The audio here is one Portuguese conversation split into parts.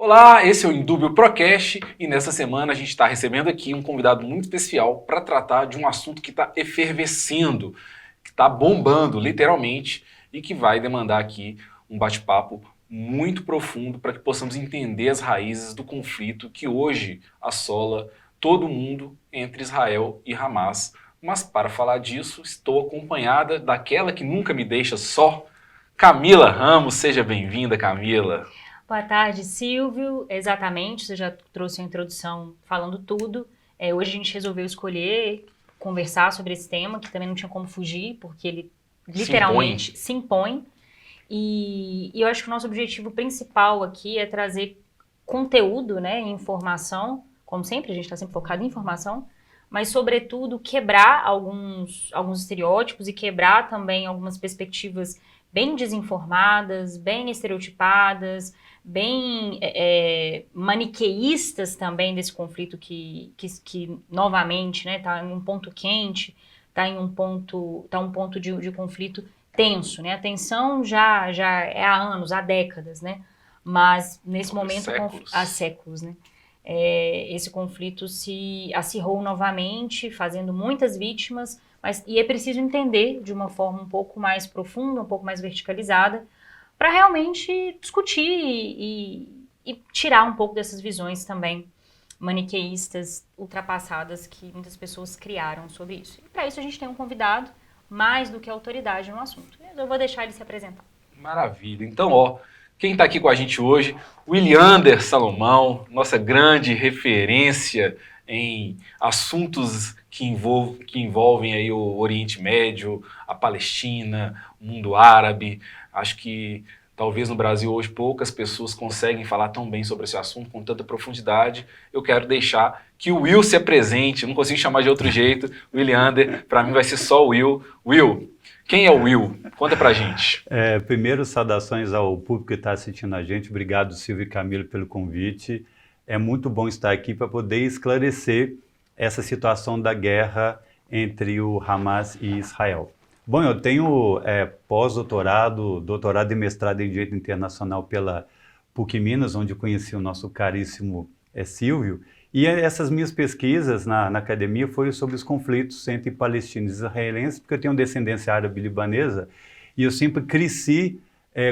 Olá, esse é o Indúbio Procast e nessa semana a gente está recebendo aqui um convidado muito especial para tratar de um assunto que está efervescendo, que está bombando literalmente e que vai demandar aqui um bate-papo muito profundo para que possamos entender as raízes do conflito que hoje assola todo mundo entre Israel e Hamas. Mas para falar disso, estou acompanhada daquela que nunca me deixa só, Camila Ramos. Seja bem-vinda, Camila. Boa tarde, Silvio. Exatamente, você já trouxe a introdução falando tudo. Hoje a gente resolveu escolher conversar sobre esse tema, que também não tinha como fugir, porque ele Se impõe. literalmente se impõe. E eu acho que o nosso objetivo principal aqui é trazer conteúdo, né, informação, como sempre, a gente está sempre focado em informação, mas, sobretudo, quebrar alguns estereótipos e quebrar também algumas perspectivas bem desinformadas, bem estereotipadas, bem maniqueístas também desse conflito que novamente, né, está em um ponto quente, está um ponto de conflito tenso, né? A tensão já é há anos, há décadas, né? Mas nesse Talvez momento há séculos. séculos, né? Esse conflito se acirrou novamente, fazendo muitas vítimas, e é preciso entender de uma forma um pouco mais profunda, um pouco mais verticalizada, para realmente discutir e tirar um pouco dessas visões também maniqueístas, ultrapassadas que muitas pessoas criaram sobre isso. E para isso a gente tem um convidado mais do que autoridade no assunto. Eu vou deixar ele se apresentar. Maravilha. Então, ó, quem está aqui com a gente hoje, Williander Salomão, nossa grande referência em assuntos que envolvem aí o Oriente Médio, a Palestina, o mundo árabe. Acho que talvez no Brasil hoje poucas pessoas conseguem falar tão bem sobre esse assunto com tanta profundidade. Eu quero deixar que o Will se apresente, não consigo chamar de outro jeito. Williander, para mim vai ser só o Will. Will, quem é o Will? Conta pra gente. Primeiro, saudações ao público que está assistindo a gente. Obrigado, Silvio e Camilo, pelo convite. É muito bom estar aqui para poder esclarecer essa situação da guerra entre o Hamas e Israel. Bom, eu tenho pós-doutorado, doutorado e mestrado em Direito Internacional pela PUC Minas, onde conheci o nosso caríssimo Silvio. E essas minhas pesquisas na academia foram sobre os conflitos entre palestinos e israelenses, porque eu tenho descendência árabe-libanesa, e eu sempre cresci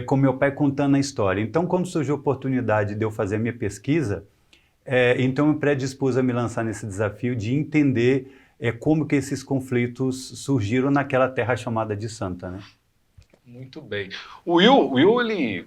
com meu pai contando a história. Então, quando surgiu a oportunidade de eu fazer a minha pesquisa, então eu predispus a me lançar nesse desafio de entender como que esses conflitos surgiram naquela terra chamada de Santa, né? Muito bem. O Will ele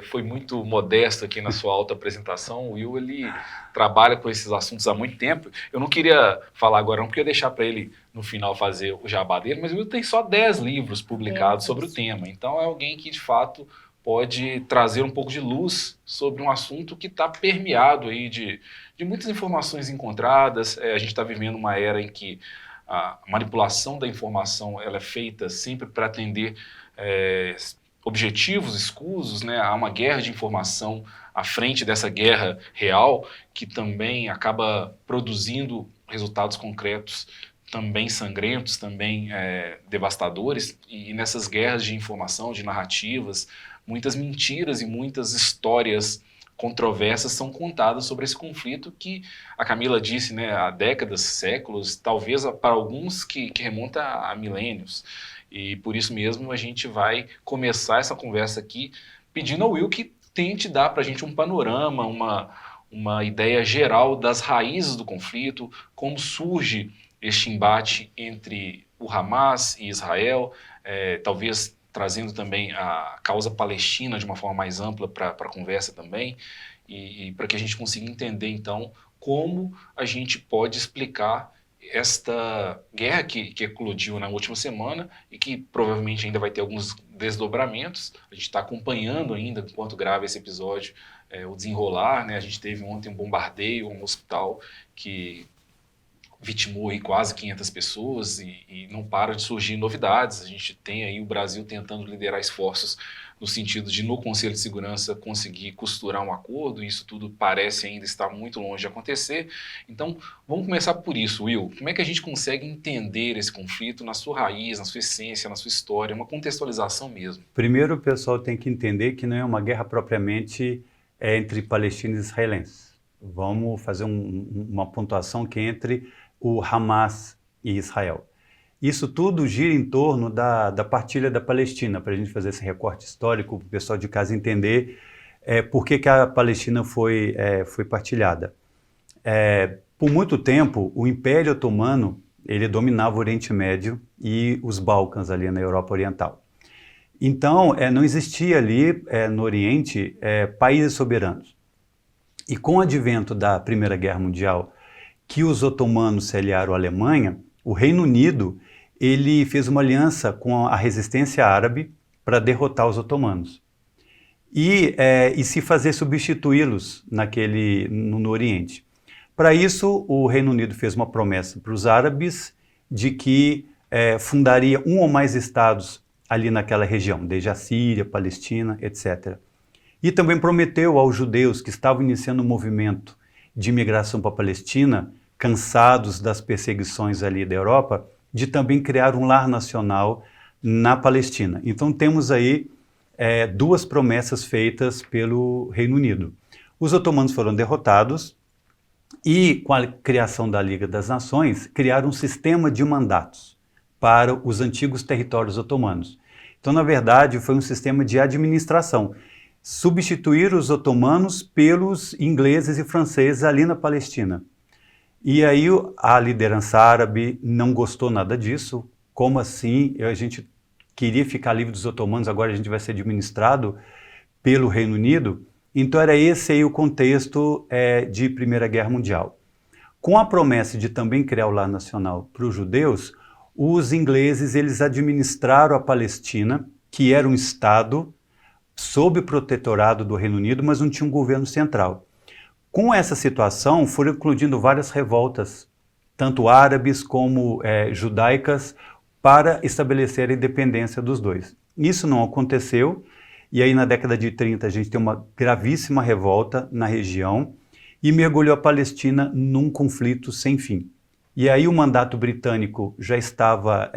foi muito modesto aqui na sua auto-apresentação. O Will, ele trabalha com esses assuntos há muito tempo. Eu não queria falar agora, não queria deixar para ele, no final, fazer o jabá dele, mas o Will tem só 10 livros publicados sobre o tema. Então é alguém que, de fato, pode trazer um pouco de luz sobre um assunto que está permeado aí de muitas informações encontradas. A gente está vivendo uma era em que a manipulação da informação ela é feita sempre para atender objetivos escusos, né? Há uma guerra de informação à frente dessa guerra real que também acaba produzindo resultados concretos também sangrentos, também devastadores, e nessas guerras de informação, de narrativas, muitas mentiras e muitas histórias controversas são contadas sobre esse conflito que a Camila disse, né, há décadas, séculos, talvez para alguns que remonta a milênios. E por isso mesmo a gente vai começar essa conversa aqui pedindo ao Will que tente dar para a gente um panorama, uma ideia geral das raízes do conflito, como surge este embate entre o Hamas e Israel, talvez trazendo também a causa palestina de uma forma mais ampla para a conversa também, e para que a gente consiga entender, então, como a gente pode explicar esta guerra que eclodiu na última semana e que provavelmente ainda vai ter alguns desdobramentos. A gente está acompanhando ainda, enquanto grava esse episódio, o desenrolar, né? A gente teve ontem um bombardeio a um hospital que vitimou aí quase 500 pessoas e não para de surgir novidades. A gente tem aí o Brasil tentando liderar esforços no sentido de, no Conselho de Segurança, conseguir costurar um acordo, e isso tudo parece ainda estar muito longe de acontecer. Então, vamos começar por isso, Will. Como é que a gente consegue entender esse conflito na sua raiz, na sua essência, na sua história, uma contextualização mesmo? Primeiro, o pessoal tem que entender que não é uma guerra propriamente é entre palestinos e israelenses. Vamos fazer uma pontuação que é entre o Hamas e Israel. Isso tudo gira em torno da partilha da Palestina, para a gente fazer esse recorte histórico, para o pessoal de casa entender por que a Palestina foi partilhada. Por muito tempo, o Império Otomano ele dominava o Oriente Médio e os Balcãs ali na Europa Oriental. Então, não existia ali no Oriente países soberanos. E com o advento da Primeira Guerra Mundial, que os otomanos se aliaram à Alemanha, o Reino Unido ele fez uma aliança com a resistência árabe para derrotar os otomanos e se fazer substituí-los no Oriente. Para isso, o Reino Unido fez uma promessa para os árabes de que fundaria um ou mais estados ali naquela região, desde a Síria, Palestina, etc. E também prometeu aos judeus que estavam iniciando um movimento de imigração para a Palestina, cansados das perseguições ali da Europa, de também criar um lar nacional na Palestina. Então temos aí duas promessas feitas pelo Reino Unido. Os otomanos foram derrotados e, com a criação da Liga das Nações, criaram um sistema de mandatos para os antigos territórios otomanos. Então, na verdade, foi um sistema de administração. Substituir os otomanos pelos ingleses e franceses ali na Palestina. E aí a liderança árabe não gostou nada disso. Como assim? A gente queria ficar livre dos otomanos, agora a gente vai ser administrado pelo Reino Unido. Então era esse aí o contexto de Primeira Guerra Mundial. Com a promessa de também criar o lar nacional para os judeus, os ingleses eles administraram a Palestina, que era um estado sob o protetorado do Reino Unido, mas não tinha um governo central. Com essa situação, foram eclodindo várias revoltas, tanto árabes como judaicas, para estabelecer a independência dos dois. Isso não aconteceu, e aí na década de 30 a gente tem uma gravíssima revolta na região, e mergulhou a Palestina num conflito sem fim. E aí o mandato britânico já estava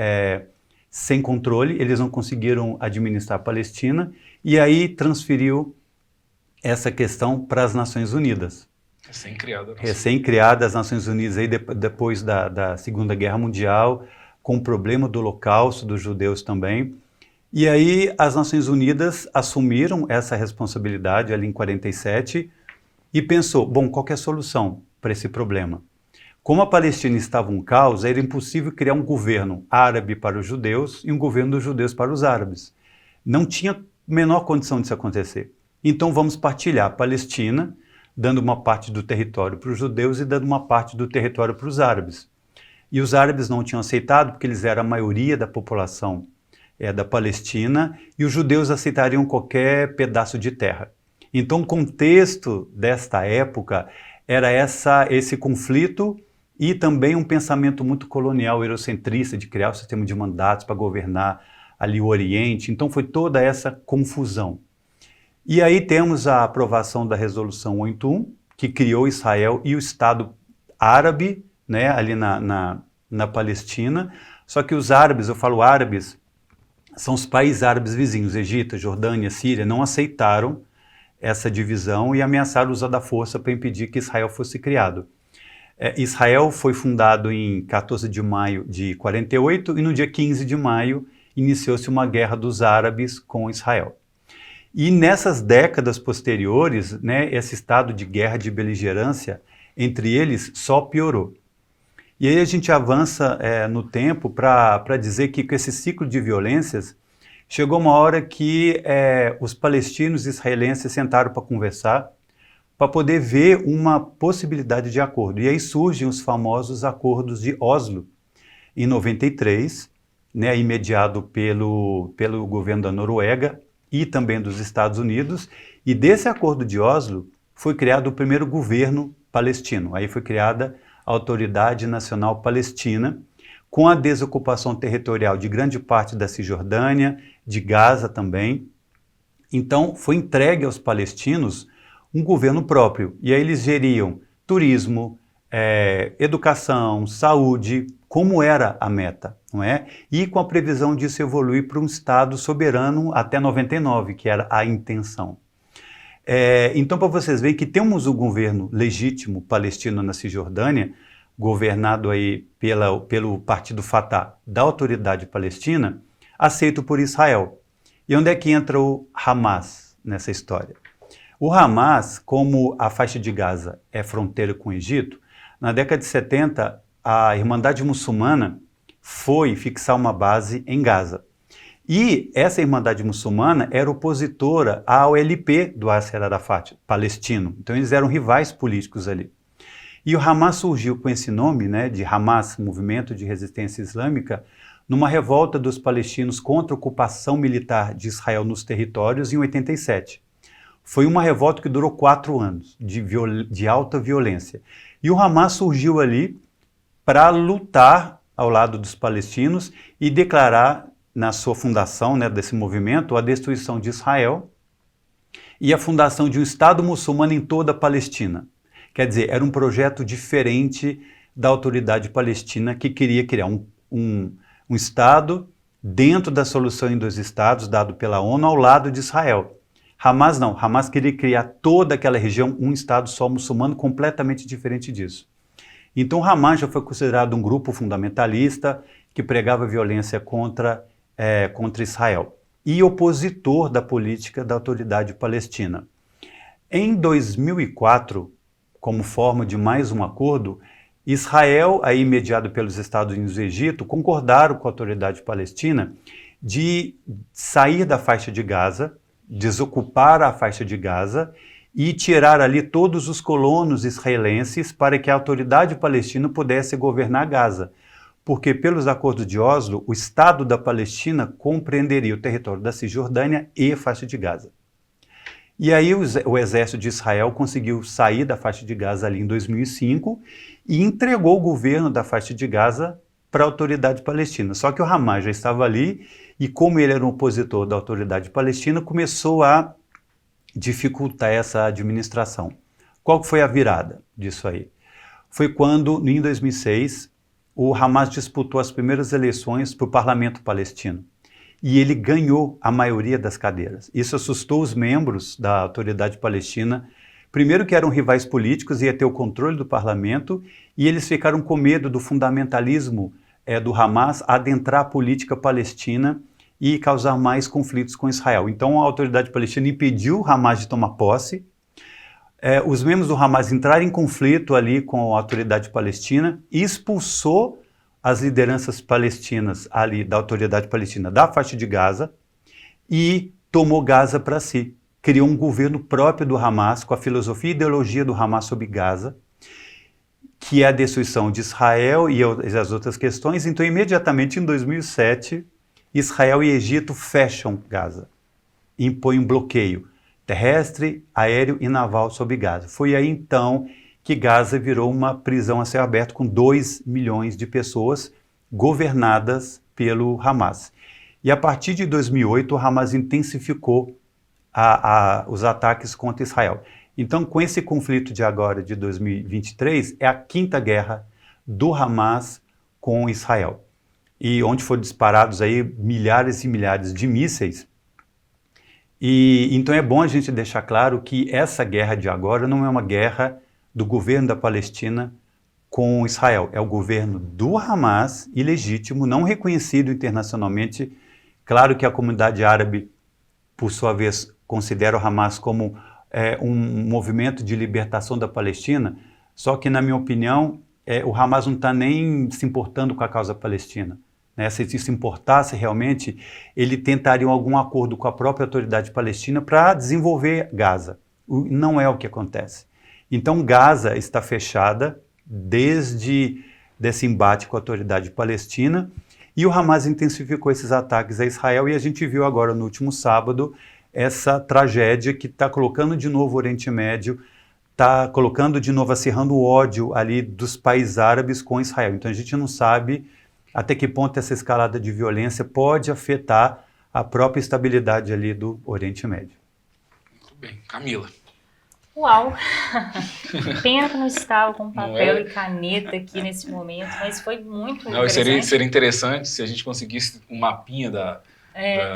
sem controle, eles não conseguiram administrar a Palestina, e aí transferiu essa questão para as Nações Unidas. Recém-criada. Recém-criada, as Nações Unidas aí depois da Segunda Guerra Mundial, com o problema do Holocausto dos judeus também. E aí as Nações Unidas assumiram essa responsabilidade ali em 47 e pensou, bom, qual que é a solução para esse problema? Como a Palestina estava um caos, era impossível criar um governo árabe para os judeus e um governo dos judeus para os árabes. Não tinha menor condição disso acontecer. Então vamos partilhar a Palestina, dando uma parte do território para os judeus e dando uma parte do território para os árabes. E os árabes não tinham aceitado, porque eles eram a maioria da população da Palestina, e os judeus aceitariam qualquer pedaço de terra. Então o contexto desta época era esse conflito e também um pensamento muito colonial, eurocentrista, de criar o sistema de mandatos para governar ali o Oriente. Então foi toda essa confusão. E aí temos a aprovação da Resolução 81, que criou Israel e o Estado árabe, né, ali na Palestina. Só que os árabes, eu falo árabes, são os países árabes vizinhos, Egito, Jordânia, Síria, não aceitaram essa divisão e ameaçaram usar da força para impedir que Israel fosse criado. Israel foi fundado em 14 de maio de 48 e no dia 15 de maio iniciou-se uma guerra dos árabes com Israel. E nessas décadas posteriores, né, esse estado de guerra, de beligerância entre eles só piorou. E aí a gente avança no tempo para dizer que com esse ciclo de violências, chegou uma hora que os palestinos e israelenses sentaram para conversar, para poder ver uma possibilidade de acordo. E aí surgem os famosos acordos de Oslo, em 93, né, mediado pelo governo da Noruega e também dos Estados Unidos. E desse acordo de Oslo foi criado o primeiro governo palestino. Aí foi criada a Autoridade Nacional Palestina, com a desocupação territorial de grande parte da Cisjordânia, de Gaza também. Então foi entregue aos palestinos um governo próprio, e aí eles geriam turismo, educação, saúde, como era a meta, não é? E com a previsão disso evoluir para um Estado soberano até 99, que era a intenção. Então, para vocês verem que temos um governo legítimo palestino na Cisjordânia, governado aí pelo partido Fatah da Autoridade Palestina, aceito por Israel. E onde é que entra o Hamas nessa história? O Hamas, como a faixa de Gaza é fronteira com o Egito, na década de 70, a Irmandade Muçulmana foi fixar uma base em Gaza. E essa Irmandade Muçulmana era opositora ao LP do Yasser Arafat, palestino. Então eles eram rivais políticos ali. E o Hamas surgiu com esse nome, né, de Hamas, Movimento de Resistência Islâmica, numa revolta dos palestinos contra a ocupação militar de Israel nos territórios em 87. Foi uma revolta que durou 4 anos, de alta violência. E o Hamas surgiu ali para lutar ao lado dos palestinos e declarar na sua fundação, né, desse movimento, a destruição de Israel e a fundação de um Estado muçulmano em toda a Palestina. Quer dizer, era um projeto diferente da Autoridade Palestina, que queria criar um Estado dentro da solução em 2 estados, dado pela ONU, ao lado de Israel. Hamas não, Hamas queria criar toda aquela região, um Estado só muçulmano, completamente diferente disso. Então o Hamas já foi considerado um grupo fundamentalista que pregava violência contra Israel e opositor da política da Autoridade Palestina. Em 2004, como forma de mais um acordo, Israel, aí mediado pelos Estados Unidos e Egito, concordaram com a Autoridade Palestina de sair da faixa de Gaza, desocupar a faixa de Gaza e tirar ali todos os colonos israelenses para que a Autoridade Palestina pudesse governar Gaza. Porque pelos acordos de Oslo, o Estado da Palestina compreenderia o território da Cisjordânia e a faixa de Gaza. E aí o exército de Israel conseguiu sair da faixa de Gaza ali em 2005 e entregou o governo da faixa de Gaza para a Autoridade Palestina. Só que o Hamas já estava ali e, como ele era um opositor da Autoridade Palestina, começou a dificultar essa administração. Qual foi a virada disso aí? Foi quando, em 2006, o Hamas disputou as primeiras eleições para o parlamento palestino. E ele ganhou a maioria das cadeiras. Isso assustou os membros da Autoridade Palestina. Primeiro que eram rivais políticos, ia ter o controle do parlamento, e eles ficaram com medo do fundamentalismo do Hamas adentrar a política palestina e causar mais conflitos com Israel. Então a Autoridade Palestina impediu o Hamas de tomar posse. Os membros do Hamas entraram em conflito ali com a Autoridade Palestina e expulsou as lideranças palestinas ali da Autoridade Palestina da faixa de Gaza e tomou Gaza para si. Criou um governo próprio do Hamas, com a filosofia e ideologia do Hamas sobre Gaza, que é a destruição de Israel e as outras questões. Então, imediatamente em 2007, Israel e Egito fecham Gaza, impõem um bloqueio terrestre, aéreo e naval sobre Gaza. Foi aí então que Gaza virou uma prisão a céu aberto com 2 milhões de pessoas governadas pelo Hamas. E a partir de 2008, o Hamas intensificou os ataques contra Israel. Então, com esse conflito de agora, de 2023, é a 5ª guerra do Hamas com Israel. E onde foram disparados aí milhares e milhares de mísseis. E então é bom a gente deixar claro que essa guerra de agora não é uma guerra do governo da Palestina com Israel. É o governo do Hamas, ilegítimo, não reconhecido internacionalmente. Claro que a comunidade árabe, por sua vez, considera o Hamas como um movimento de libertação da Palestina, só que, na minha opinião, o Hamas não está nem se importando com a causa palestina. Né? Se se importasse realmente, ele tentaria algum acordo com a própria Autoridade Palestina para desenvolver Gaza. Não é o que acontece. Então, Gaza está fechada desde esse embate com a Autoridade Palestina e o Hamas intensificou esses ataques a Israel e a gente viu agora no último sábado essa tragédia que está colocando de novo o Oriente Médio, está colocando de novo, acirrando o ódio ali dos países árabes com Israel. Então a gente não sabe até que ponto essa escalada de violência pode afetar a própria estabilidade ali do Oriente Médio. Muito bem. Camila. Uau! Pena que não estava com papel e caneta aqui nesse momento, mas foi muito interessante. Seria interessante se a gente conseguisse um mapinha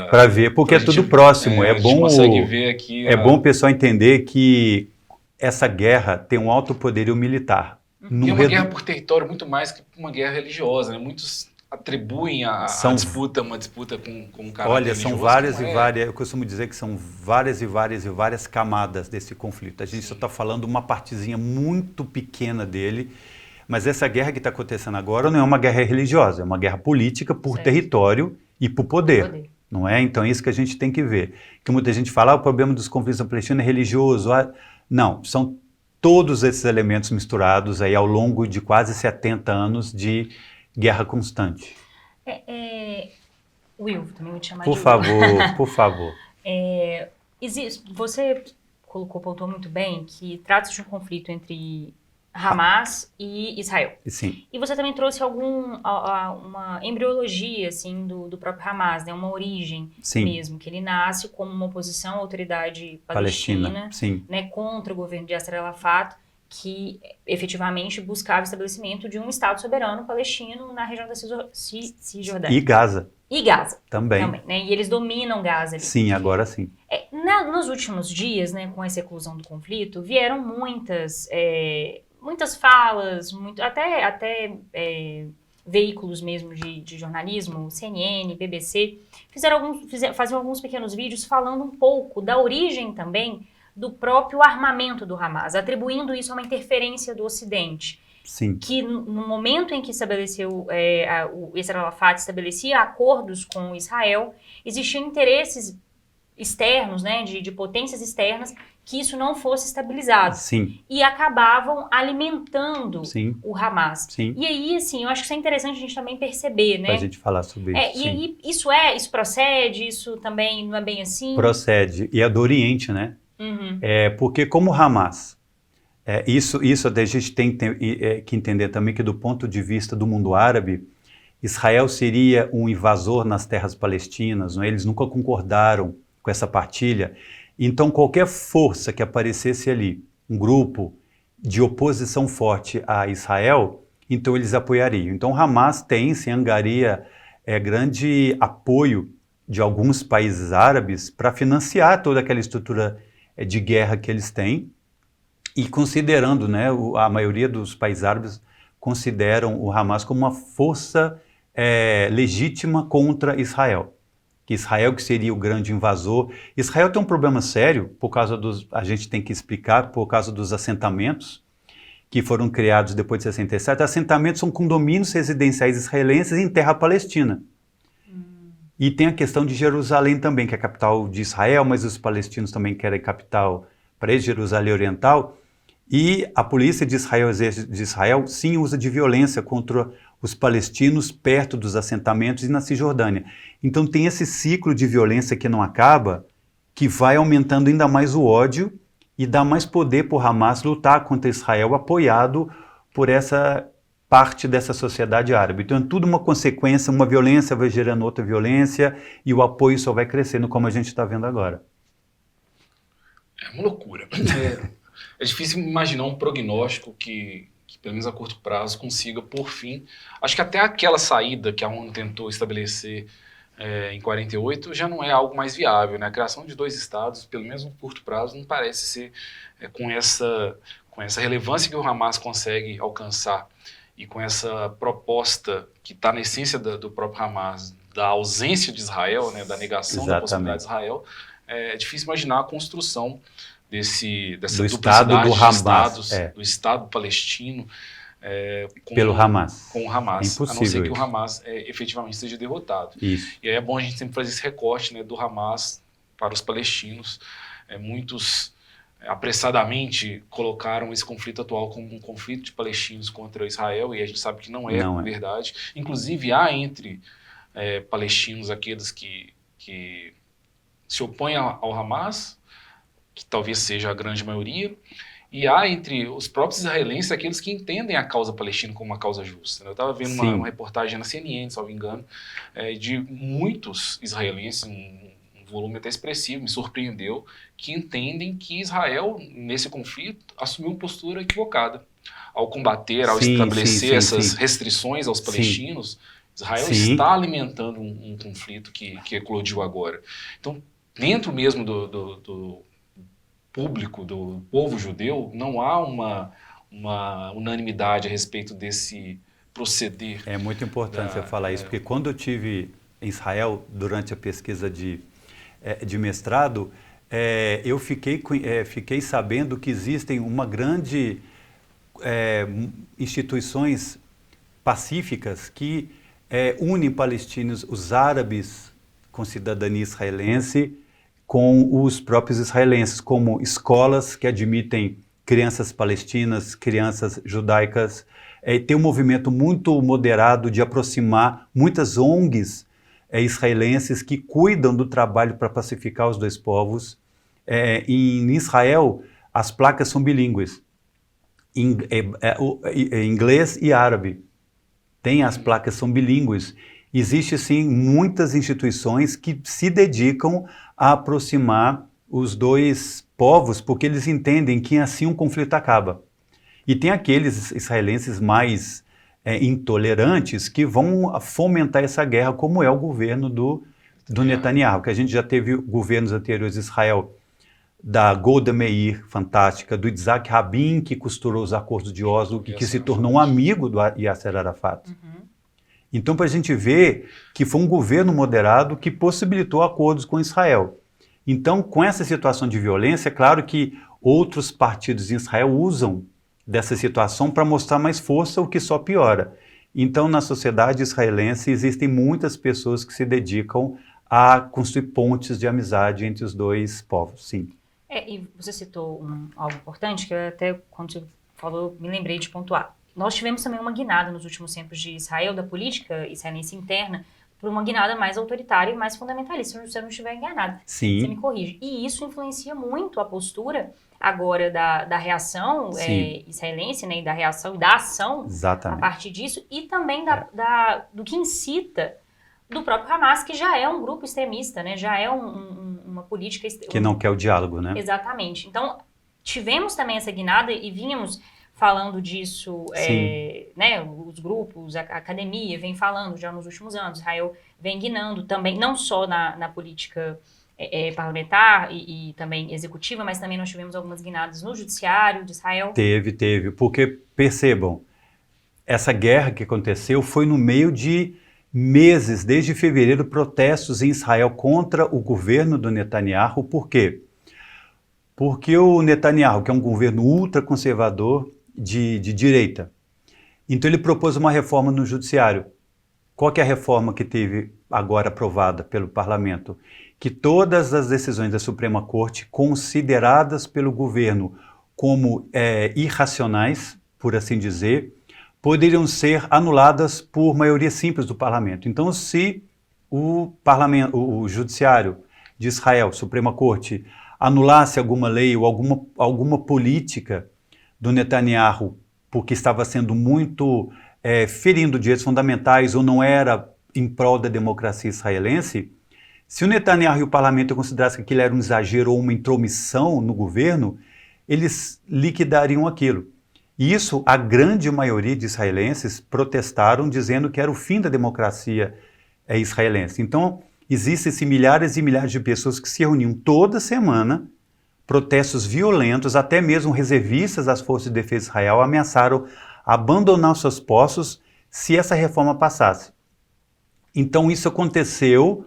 para ver, porque é tudo próximo. A gente consegue ver aqui. É bom o pessoal entender que essa guerra tem um alto poderio militar. E é uma guerra por território muito mais que uma guerra religiosa, né? Muitos atribuem a disputa uma disputa com um caráter religioso. Olha, são várias e várias, eu costumo dizer que são várias e várias camadas desse conflito. A gente só está falando uma partezinha muito pequena dele, mas essa guerra que está acontecendo agora não é uma guerra religiosa, é uma guerra política por território e por poder. Não é? Então é isso que a gente tem que ver. Que muita gente fala, o problema dos conflitos na Palestina é religioso. Não, são todos esses elementos misturados aí ao longo de quase 70 anos de guerra constante. Will, também vou te chamar por de favor, Will. Por favor. Você pontuou muito bem que trata-se de um conflito entre Hamas e Israel. Sim. E você também trouxe uma embriologia assim, do próprio Hamas, né? Uma origem mesmo, que ele nasce como uma oposição à autoridade palestina. Né? Contra o governo de Yasser Arafat, que efetivamente buscava o estabelecimento de um Estado soberano palestino na região da Cisjordânia. E Gaza. E Gaza. Também né? E eles dominam Gaza ali. Sim, agora sim. Nos últimos dias, né, com essa eclosão do conflito, vieram muitas falas, até veículos mesmo de jornalismo, CNN, BBC, faziam alguns pequenos vídeos falando um pouco da origem também do próprio armamento do Hamas, atribuindo isso a uma interferência do Ocidente. Sim. Que no momento em que estabeleceu, o Yasser Arafat estabelecia acordos com Israel, existiam interesses externos, né, de potências externas, que isso não fosse estabilizado. Sim. E acabavam alimentando o Hamas. Sim. E aí, assim, eu acho que isso é interessante a gente também perceber, né? Pra gente falar sobre isso. E aí, isso procede, isso também não é bem assim? Procede. E é do Oriente, né? Uhum. Porque como o Hamas, isso a gente tem que entender também que do ponto de vista do mundo árabe, Israel seria um invasor nas terras palestinas, não é? Eles nunca concordaram com essa partilha. Então qualquer força que aparecesse ali, um grupo de oposição forte a Israel, então eles apoiariam. Então Hamas angaria grande apoio de alguns países árabes para financiar toda aquela estrutura de guerra que eles têm, e considerando, né, a maioria dos países árabes consideram o Hamas como uma força legítima contra Israel. Que Israel que seria o grande invasor. Israel tem um problema sério, a gente tem que explicar, por causa dos assentamentos que foram criados depois de 67. Assentamentos são condomínios residenciais israelenses em terra palestina. E tem a questão de Jerusalém também, que é a capital de Israel, mas os palestinos também querem capital para Jerusalém Oriental. E a polícia de Israel, o exército de Israel, sim, usa de violência contra os palestinos perto dos assentamentos e na Cisjordânia. Então tem esse ciclo de violência que não acaba, que vai aumentando ainda mais o ódio e dá mais poder para o Hamas lutar contra Israel, apoiado por essa parte dessa sociedade árabe. Então é tudo uma consequência, uma violência vai gerando outra violência e o apoio só vai crescendo, como a gente está vendo agora. É uma loucura. É difícil imaginar um prognóstico que, pelo menos a curto prazo, consiga, por fim... Acho que até aquela saída que a ONU tentou estabelecer em 48 já não é algo mais viável, né? A criação de 2 estados, pelo menos no curto prazo, não parece ser com essa relevância que o Hamas consegue alcançar e com essa proposta que está na essência do próprio Hamas, da ausência de Israel, né, da negação da possibilidade de Israel, é difícil imaginar a construção dessa Estado do Hamas, do Estado palestino pelo Hamas. Com o Hamas, é impossível, a não ser que o Hamas efetivamente seja derrotado. Isso. E aí é bom a gente sempre fazer esse recorte, né, do Hamas para os palestinos. Muitos apressadamente colocaram esse conflito atual como um conflito de palestinos contra Israel, e a gente sabe que não é verdade. Inclusive há entre palestinos aqueles que se opõem ao Hamas, que talvez seja a grande maioria, e há entre os próprios israelenses aqueles que entendem a causa palestina como uma causa justa. Eu estava vendo uma reportagem na CNN, se não me engano, de muitos israelenses, um volume até expressivo, me surpreendeu, que entendem que Israel, nesse conflito, assumiu uma postura equivocada. Ao combater, ao estabelecer essas restrições aos palestinos, Israel Sim. está alimentando um conflito que eclodiu agora. Então, dentro mesmo do público, do povo judeu, não há uma unanimidade a respeito desse proceder. É muito importante você falar isso, porque quando eu tive em Israel, durante a pesquisa de mestrado, eu fiquei sabendo que existem uma grande instituições pacíficas que unem palestinos, os árabes com cidadania israelense, com os próprios israelenses, como escolas que admitem crianças palestinas, crianças judaicas. Tem um movimento muito moderado de aproximar muitas ONGs israelenses que cuidam do trabalho para pacificar os dois povos. Em Israel, as placas são bilíngues, em inglês e árabe. As placas são bilíngues. Existem, sim, muitas instituições que se dedicam a aproximar os dois povos, porque eles entendem que assim um conflito acaba. E tem aqueles israelenses mais intolerantes que vão fomentar essa guerra, como é o governo do Netanyahu, que a gente já teve governos anteriores de Israel, da Golda Meir, fantástica, do Yitzhak Rabin, que costurou os acordos de Oslo, que se tornou um amigo do Yasser Arafat. Então, para a gente ver que foi um governo moderado que possibilitou acordos com Israel. Então, com essa situação de violência, é claro que outros partidos em Israel usam dessa situação para mostrar mais força, o que só piora. Então, na sociedade israelense, existem muitas pessoas que se dedicam a construir pontes de amizade entre os dois povos, sim. E você citou algo importante, que eu até, quando você falou, me lembrei de pontuar. Nós tivemos também uma guinada nos últimos tempos de Israel, da política israelense interna, por uma guinada mais autoritária e mais fundamentalista, se eu não estiver enganado. Sim. Você me corrige. E isso influencia muito a postura agora da reação israelense, né, e da reação e da ação. Exatamente. A partir disso, e também do que incita do próprio Hamas, que já é um grupo extremista, né, já é uma política... Que não quer o diálogo, né? Exatamente. Então, tivemos também essa guinada e vínhamos falando disso, né, os grupos, a academia vem falando já nos últimos anos, Israel vem guinando também, não só na política parlamentar e também executiva, mas também nós tivemos algumas guinadas no judiciário de Israel. Teve, porque percebam, essa guerra que aconteceu foi no meio de meses, desde fevereiro, protestos em Israel contra o governo do Netanyahu. Por quê? Porque o Netanyahu, que é um governo ultraconservador de direita, então ele propôs uma reforma no judiciário. Qual que é a reforma que teve agora aprovada pelo parlamento? Que todas as decisões da Suprema Corte, consideradas pelo governo como irracionais, por assim dizer, poderiam ser anuladas por maioria simples do parlamento. Então, se o judiciário de Israel, Suprema Corte, anulasse alguma lei ou alguma política do Netanyahu, porque estava sendo muito ferindo direitos fundamentais ou não era em prol da democracia israelense, se o Netanyahu e o parlamento considerassem que aquilo era um exagero ou uma intromissão no governo, eles liquidariam aquilo. E isso, a grande maioria de israelenses protestaram dizendo que era o fim da democracia israelense. Então, existem milhares e milhares de pessoas que se reuniam toda semana, protestos violentos, até mesmo reservistas das Forças de Defesa de Israel ameaçaram abandonar os seus postos se essa reforma passasse. Então isso aconteceu,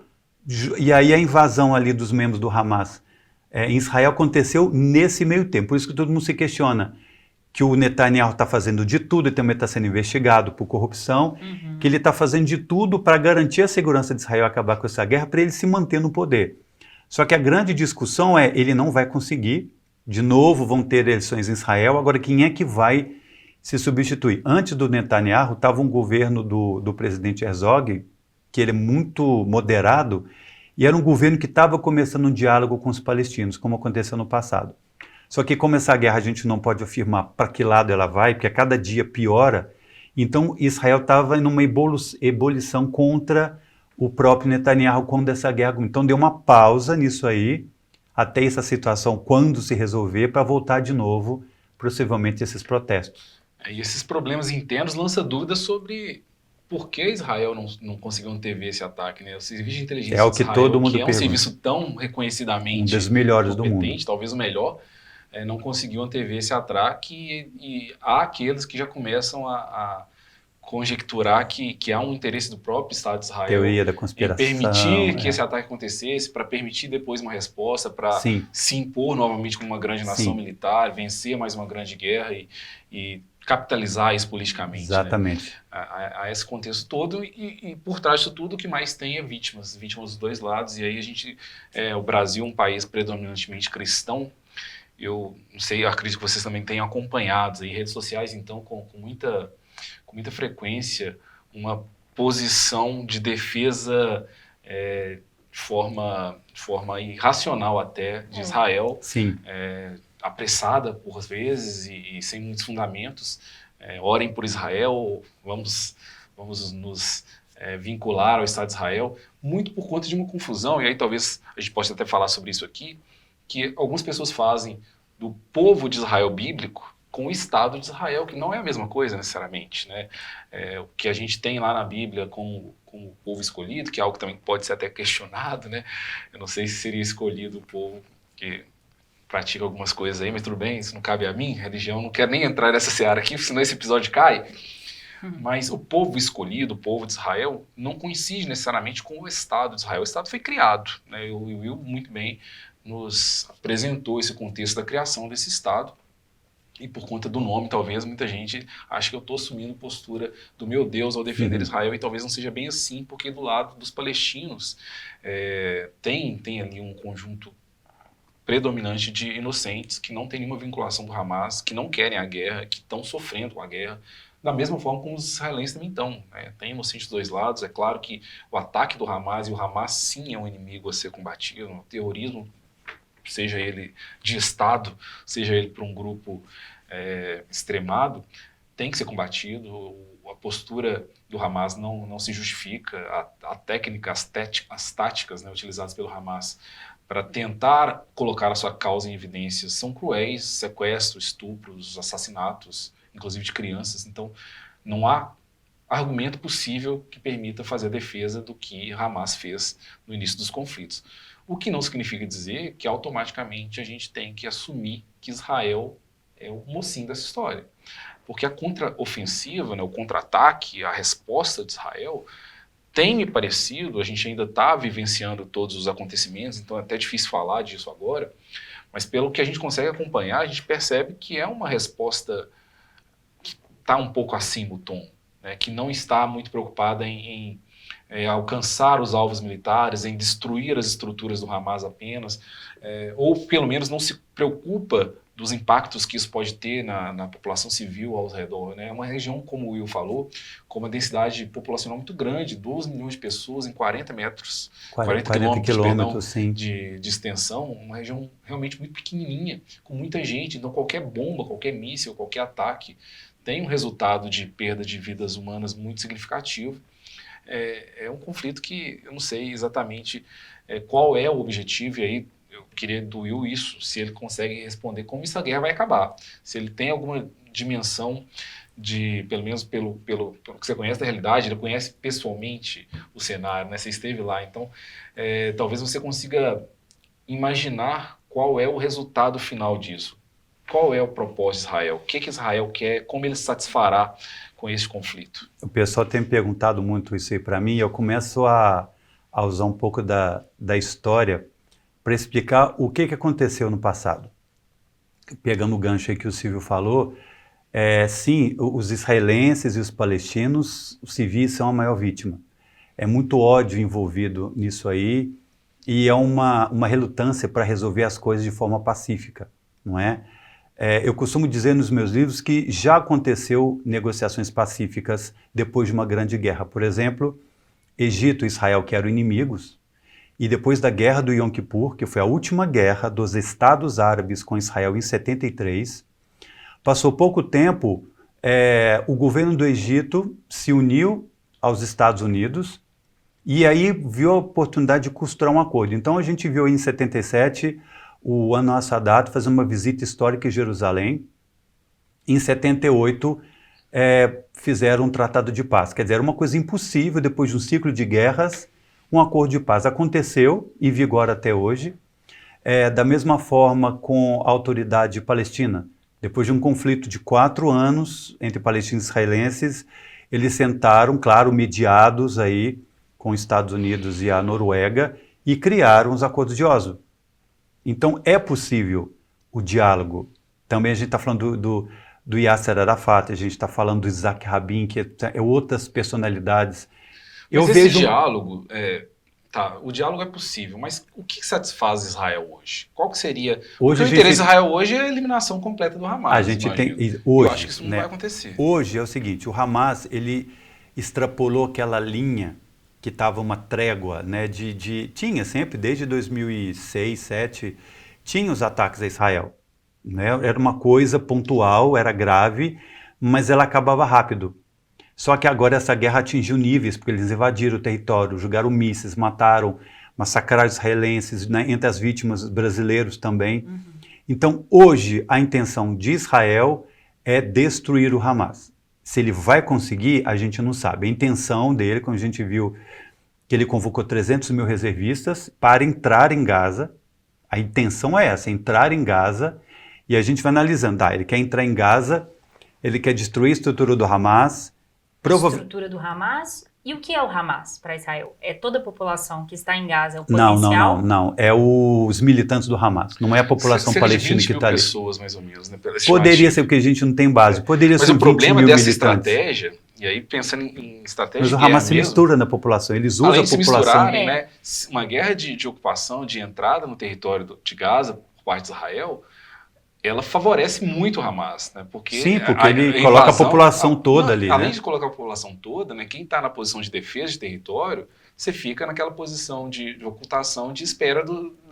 e aí a invasão ali dos membros do Hamas em Israel aconteceu nesse meio tempo. Por isso que todo mundo se questiona que o Netanyahu está fazendo de tudo, e também está sendo investigado por corrupção, que ele está fazendo de tudo para garantir a segurança de Israel e acabar com essa guerra, para ele se manter no poder. Só que a grande discussão ele não vai conseguir, de novo vão ter eleições em Israel, agora quem é que vai se substituir? Antes do Netanyahu estava um governo do presidente Herzog, que ele é muito moderado, e era um governo que estava começando um diálogo com os palestinos, como aconteceu no passado. Só que como essa guerra a gente não pode afirmar para que lado ela vai, porque a cada dia piora, então Israel estava em uma ebulição contra o próprio Netanyahu quando essa guerra... Então deu uma pausa nisso aí, até essa situação, quando se resolver, para voltar de novo, possivelmente, esses protestos. E esses problemas internos lançam dúvidas sobre por que Israel não conseguiu antever esse ataque, né? O serviço de inteligência É o de que Israel, todo mundo que é um pergunta. serviço tão Um reconhecidamente dos melhores do mundo. competente, talvez o melhor, não conseguiu antever esse ataque e há aqueles que já começam a conjecturar que há um interesse do próprio Estado de Israel Teoria da em conspiração. permitir que esse ataque acontecesse, para permitir depois uma resposta, para Sim. se impor novamente como uma grande nação Sim. militar, vencer mais uma grande guerra e capitalizar isso politicamente. Exatamente. Né? Há esse contexto todo e por trás disso tudo o que mais tem é vítimas dos dois lados. E aí o Brasil, um país predominantemente cristão, eu não sei, eu acredito que vocês também tenham acompanhado aí redes sociais, então, com muita frequência, uma posição de defesa de forma irracional até de Israel, Sim. apressada por vezes e sem muitos fundamentos. Orem por Israel, vamos nos vincular ao Estado de Israel, muito por conta de uma confusão, e aí talvez a gente possa até falar sobre isso aqui, que algumas pessoas fazem do povo de Israel bíblico com o Estado de Israel, que não é a mesma coisa necessariamente, né? O que a gente tem lá na Bíblia com o povo escolhido, que é algo que também pode ser até questionado, né? Eu não sei se seria escolhido o povo que pratica algumas coisas aí, mas tudo bem, isso não cabe a mim, religião, não quero nem entrar nessa seara aqui, senão esse episódio cai. Mas o povo escolhido, o povo de Israel, não coincide necessariamente com o Estado de Israel. O Estado foi criado, né? O Will muito bem nos apresentou esse contexto da criação desse Estado. E por conta do nome, talvez, muita gente acha que eu estou assumindo postura do meu Deus ao defender Israel, e talvez não seja bem assim, porque do lado dos palestinos tem ali um conjunto predominante de inocentes que não tem nenhuma vinculação com o Hamas, que não querem a guerra, que estão sofrendo com a guerra, da mesma forma como os israelenses também estão. Né? Tem inocentes dos dois lados. É claro que o ataque do Hamas, e o Hamas sim é um inimigo a ser combatido, o terrorismo, seja ele de Estado, seja ele por um grupo extremado, tem que ser combatido. A postura do Hamas não se justifica. A técnica, as táticas, né, utilizadas pelo Hamas para tentar colocar a sua causa em evidência são cruéis: sequestros, estupros, assassinatos, inclusive de crianças. Então, não há argumento possível que permita fazer a defesa do que Hamas fez no início dos conflitos. O que não significa dizer que automaticamente a gente tem que assumir que Israel é o mocinho dessa história. Porque a contraofensiva, né, o contra-ataque, a resposta de Israel tem me parecido, a gente ainda está vivenciando todos os acontecimentos, então é até difícil falar disso agora, mas pelo que a gente consegue acompanhar, a gente percebe que é uma resposta que está um pouco acima do tom, né, que não está muito preocupada em alcançar os alvos militares, em destruir as estruturas do Hamas apenas, ou pelo menos não se preocupa dos impactos que isso pode ter na população civil ao redor. Né? É uma região, como o Will falou, com uma densidade populacional muito grande, 12 milhões de pessoas em 40 quilômetros de extensão, uma região realmente muito pequenininha, com muita gente. Então qualquer bomba, qualquer míssil, qualquer ataque tem um resultado de perda de vidas humanas muito significativo. É um conflito que eu não sei exatamente qual é o objetivo, e aí eu queria do Will isso, se ele consegue responder como essa guerra vai acabar, se ele tem alguma dimensão de, pelo menos pelo que você conhece da realidade, ele conhece pessoalmente o cenário, né? Você esteve lá, então talvez você consiga imaginar qual é o resultado final disso, qual é o propósito de Israel, o que Israel quer, como ele se satisfará com esse conflito. O pessoal tem perguntado muito isso aí para mim, e eu começo a usar um pouco da história para explicar o que aconteceu no passado. Pegando o gancho aí que o Silvio falou, sim, os israelenses e os palestinos, os civis são a maior vítima. É muito ódio envolvido nisso aí, e é uma relutância para resolver as coisas de forma pacífica, não é? Eu costumo dizer nos meus livros que já aconteceu negociações pacíficas depois de uma grande guerra. Por exemplo, Egito e Israel, que eram inimigos, e depois da guerra do Yom Kippur, que foi a última guerra dos Estados Árabes com Israel em 73, passou pouco tempo, o governo do Egito se uniu aos Estados Unidos e aí viu a oportunidade de costurar um acordo. Então a gente viu em 77 o Anwar Sadat fazer uma visita histórica em Jerusalém. Em 78, fizeram um tratado de paz. Quer dizer, era uma coisa impossível, depois de um ciclo de guerras, um acordo de paz. Aconteceu e vigora até hoje. Da mesma forma com a autoridade palestina. Depois de um conflito de 4 anos entre palestinos e israelenses, eles sentaram, claro, mediados aí com os Estados Unidos e a Noruega, e criaram os acordos de Oslo. Então é possível o diálogo. Também a gente está falando do Yasser Arafat, a gente está falando do Isaac Rabin, que é outras personalidades. Mas esse diálogo, o diálogo é possível, mas o que satisfaz Israel hoje? Qual que seria... o interesse de Israel hoje é a eliminação completa do Hamas. A gente tem... Hoje, eu acho que isso não vai acontecer. Hoje é o seguinte, o Hamas, ele extrapolou aquela linha que estava uma trégua, né, tinha sempre, desde 2006, 2007, tinha os ataques a Israel. Né? Era uma coisa pontual, era grave, mas ela acabava rápido. Só que agora essa guerra atingiu níveis, porque eles invadiram o território, jogaram mísseis, mataram, massacraram israelenses, né, entre as vítimas brasileiros também. Uhum. Então, hoje, a intenção de Israel é destruir o Hamas. Se ele vai conseguir, a gente não sabe. A intenção dele, como a gente viu, que ele convocou 300 mil reservistas para entrar em Gaza. A intenção é essa, entrar em Gaza, e a gente vai analisando. Ele quer entrar em Gaza, ele quer destruir a estrutura do Hamas. Estrutura do Hamas? E o que é o Hamas para Israel? É toda a população que está em Gaza, é o potencial? Não. É os militantes do Hamas. Não é a população palestina que está ali. Pessoas, mais ou menos, né? Poderia ser, porque a gente não tem base. Poderia ser 20 mil militantes. Mas o problema dessa estratégia, e aí pensando em estratégia... Mas o Hamas se mistura na população, eles usam a população... Além de se misturarem, né? Uma guerra de ocupação, de entrada no território de Gaza por parte de Israel... ela favorece muito o Hamas, né? Porque ele coloca a população toda ali, além né? de colocar a população toda, né? Quem está na posição de defesa de território, você fica naquela posição de ocultação, de espera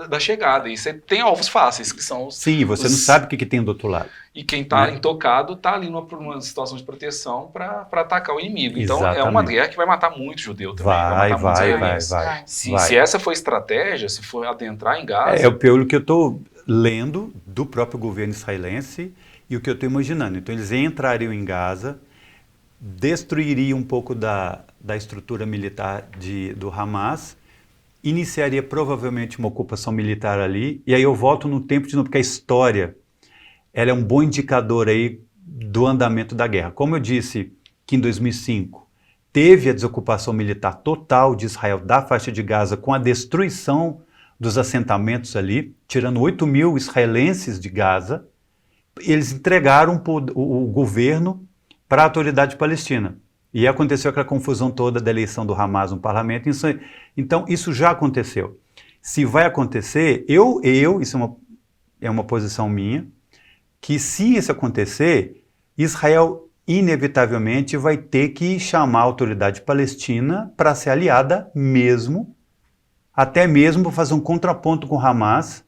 da chegada. E você tem alvos fáceis, que são os... Sim, você não sabe o que tem do outro lado. E quem está intocado está ali numa situação de proteção para atacar o inimigo. Então, Exatamente. É uma guerra que vai matar muito judeu também. Vai. Se essa for a estratégia, se for adentrar em Gaza... É pelo que eu estou lendo do próprio governo israelense e o que eu estou imaginando. Então, eles entrariam em Gaza, destruiriam um pouco da estrutura militar do Hamas, iniciaria provavelmente uma ocupação militar ali, e aí eu volto no tempo de novo, porque a história ela é um bom indicador aí do andamento da guerra. Como eu disse que em 2005 teve a desocupação militar total de Israel da faixa de Gaza com a destruição dos assentamentos ali, tirando 8 mil israelenses de Gaza, eles entregaram o governo para a autoridade palestina. E aconteceu aquela confusão toda da eleição do Hamas no parlamento. Então, isso já aconteceu. Se vai acontecer, isso é uma posição minha, que se isso acontecer, Israel inevitavelmente vai ter que chamar a autoridade palestina para ser aliada mesmo, até mesmo fazer um contraponto com o Hamas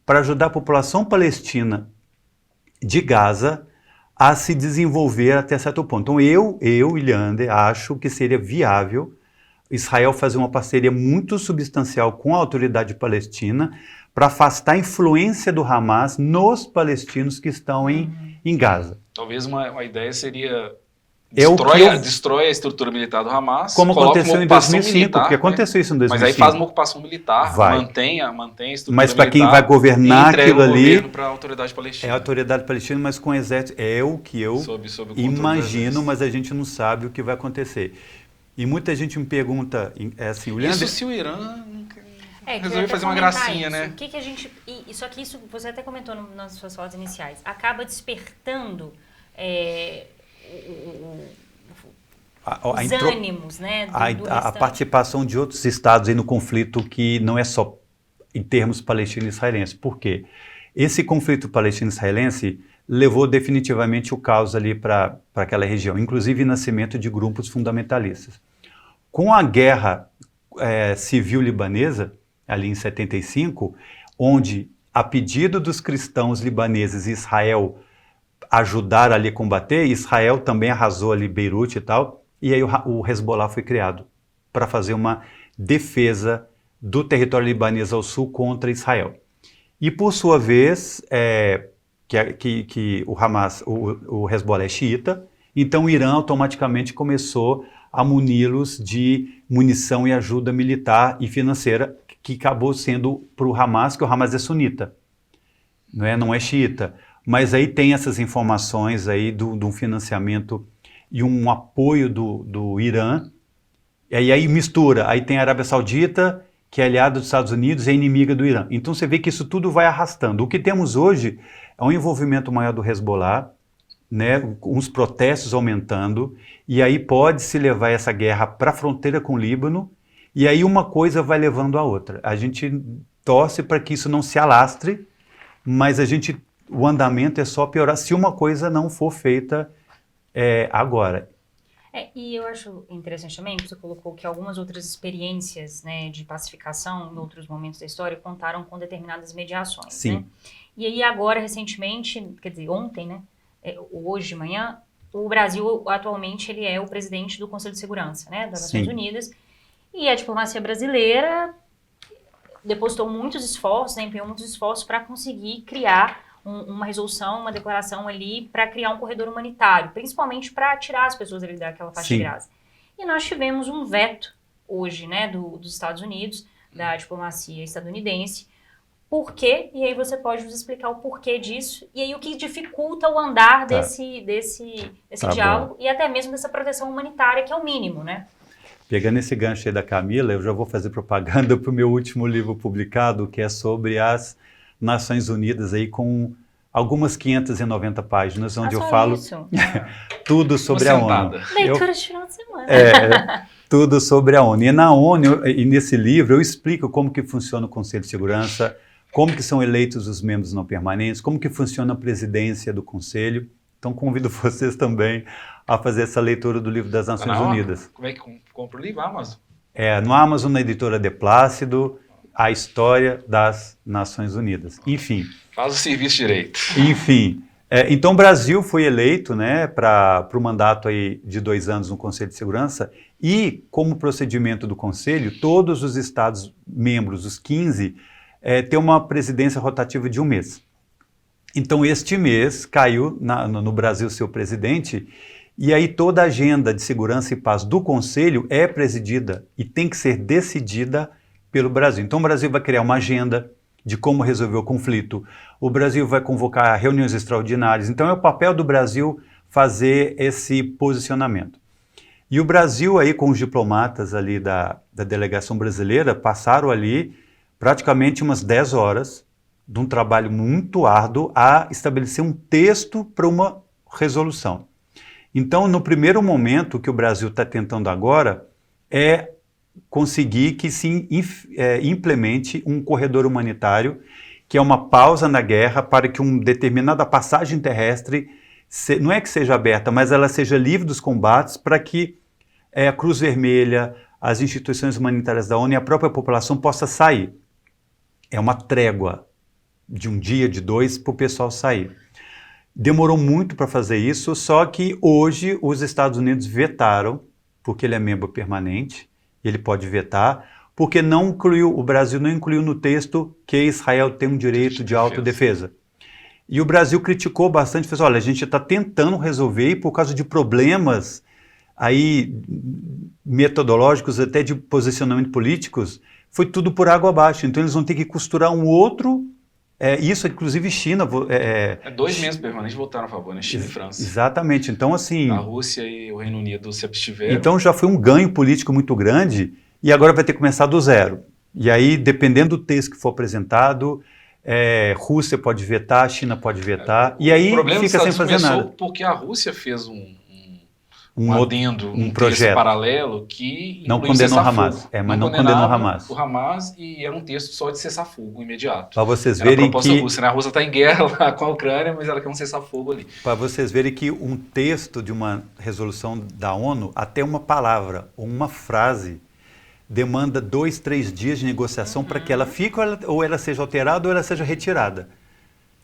para ajudar a população palestina de Gaza a se desenvolver até certo ponto. Então eu, Ilhander, acho que seria viável Israel fazer uma parceria muito substancial com a autoridade palestina para afastar a influência do Hamas nos palestinos que estão em Gaza. Talvez uma ideia seria... Destrói a estrutura militar do Hamas, como aconteceu em 2005, militar, porque aconteceu isso em 2005. Mas aí faz uma ocupação militar, mantém a estrutura militar. Mas para quem vai governar aquilo ali, para a autoridade palestina. É a autoridade palestina, mas com o exército. É o que eu imagino, mas a gente não sabe o que vai acontecer. E muita gente me pergunta, isso se o Irã resolver fazer uma gracinha, isso. né? O que a gente... Isso você até comentou nas suas falas iniciais. Acaba despertando... os ânimos, né? A participação de outros estados aí no conflito, que não é só em termos palestino-israelense. Por quê? Esse conflito palestino-israelense levou definitivamente o caos ali para aquela região, inclusive nascimento de grupos fundamentalistas. Com a guerra civil libanesa, ali em 75, onde, a pedido dos cristãos libaneses, Israel ajudaram ali a combater, Israel também arrasou ali Beirute e tal, e aí o Hezbollah foi criado para fazer uma defesa do território libanês ao sul contra Israel. E por sua vez, que o Hamas, o Hezbollah é xiita, Então o Irã automaticamente começou a muni-los de munição e ajuda militar e financeira, que acabou sendo para o Hamas, que o Hamas é sunita, não é xiita. Mas aí tem essas informações aí de um financiamento e um apoio do Irã, e aí mistura, aí tem a Arábia Saudita, que é aliada dos Estados Unidos e é inimiga do Irã. Então você vê que isso tudo vai arrastando. O que temos hoje é um envolvimento maior do Hezbollah, né, uns protestos aumentando, e aí pode-se levar essa guerra para a fronteira com o Líbano, e aí uma coisa vai levando a outra. A gente torce para que isso não se alastre, mas o andamento é só piorar se uma coisa não for feita agora. E eu acho interessante também que você colocou que algumas outras experiências, né, de pacificação em outros momentos da história contaram com determinadas mediações. Sim. Né? E aí agora, recentemente, quer dizer, ontem, né, hoje de manhã, o Brasil atualmente ele é o presidente do Conselho de Segurança, né, das Nações Unidas, e a diplomacia brasileira depositou muitos esforços, né, empenhou muitos esforços para conseguir criar uma resolução, uma declaração ali para criar um corredor humanitário, principalmente para tirar as pessoas ali daquela faixa de Gaza. E nós tivemos um veto hoje, né, dos Estados Unidos, da diplomacia estadunidense. Por quê? E aí você pode nos explicar o porquê disso e aí o que dificulta o andar desse diálogo e até mesmo dessa proteção humanitária, que é o mínimo, né? Pegando esse gancho aí da Camila, eu já vou fazer propaganda para o meu último livro publicado, que é sobre as Nações Unidas, aí com algumas 590 páginas, onde eu falo tudo sobre a ONU. Leitura de final de semana. Tudo sobre a ONU. E na ONU, e nesse livro, eu explico como que funciona o Conselho de Segurança, como que são eleitos os membros não permanentes, como que funciona a presidência do Conselho. Então, convido vocês também a fazer essa leitura do livro das Nações Unidas. Como é que compra o livro? Amazon? No Amazon, na editora De Plácido, A História das Nações Unidas. Enfim. Faz o serviço direito. Enfim. Então, o Brasil foi eleito, né, para o mandato aí de 2 anos no Conselho de Segurança e, como procedimento do Conselho, todos os Estados membros, os 15, têm uma presidência rotativa de 1 mês. Então, este mês caiu no Brasil seu presidente e aí toda a agenda de segurança e paz do Conselho é presidida e tem que ser decidida pelo Brasil. Então, o Brasil vai criar uma agenda de como resolver o conflito. O Brasil vai convocar reuniões extraordinárias. Então, é o papel do Brasil fazer esse posicionamento. E o Brasil, aí, com os diplomatas ali da delegação brasileira, passaram ali praticamente umas 10 horas de um trabalho muito árduo a estabelecer um texto para uma resolução. Então, no primeiro momento, o que o Brasil está tentando agora é conseguir que se implemente um corredor humanitário, que é uma pausa na guerra para que uma determinada passagem terrestre, não é que seja aberta, mas ela seja livre dos combates para que a Cruz Vermelha, as instituições humanitárias da ONU e a própria população possa sair. É uma trégua de 1 dia, de 2, para o pessoal sair. Demorou muito para fazer isso, só que hoje os Estados Unidos vetaram, porque ele é membro permanente, ele pode vetar, porque o Brasil não incluiu no texto que Israel tem um direito de autodefesa. E o Brasil criticou bastante, fez, olha, a gente está tentando resolver e por causa de problemas aí metodológicos, até de posicionamento políticos, foi tudo por água abaixo. Então eles vão ter que costurar um outro. Isso, inclusive, China... 2 membros permanentes votaram a favor, né? China e França. Exatamente. Então, assim... A Rússia e o Reino Unido se abstiveram. Então já foi um ganho político muito grande e agora vai ter que começar do zero. E aí, dependendo do texto que for apresentado, Rússia pode vetar, China pode vetar, e aí fica sem fazer nada. Porque a Rússia fez um adendo, um projeto paralelo que não condenou o Hamas, mas não condenou o Hamas. O Hamas, e era um texto só de cessar-fogo imediato. Para vocês verem que Rússia, né? A Rússia está em guerra lá com a Ucrânia, mas ela quer um cessar-fogo ali. Para vocês verem que um texto de uma resolução da ONU, até uma palavra ou uma frase, demanda 2, 3 dias de negociação para que ela fique ou ela seja alterada ou ela seja retirada.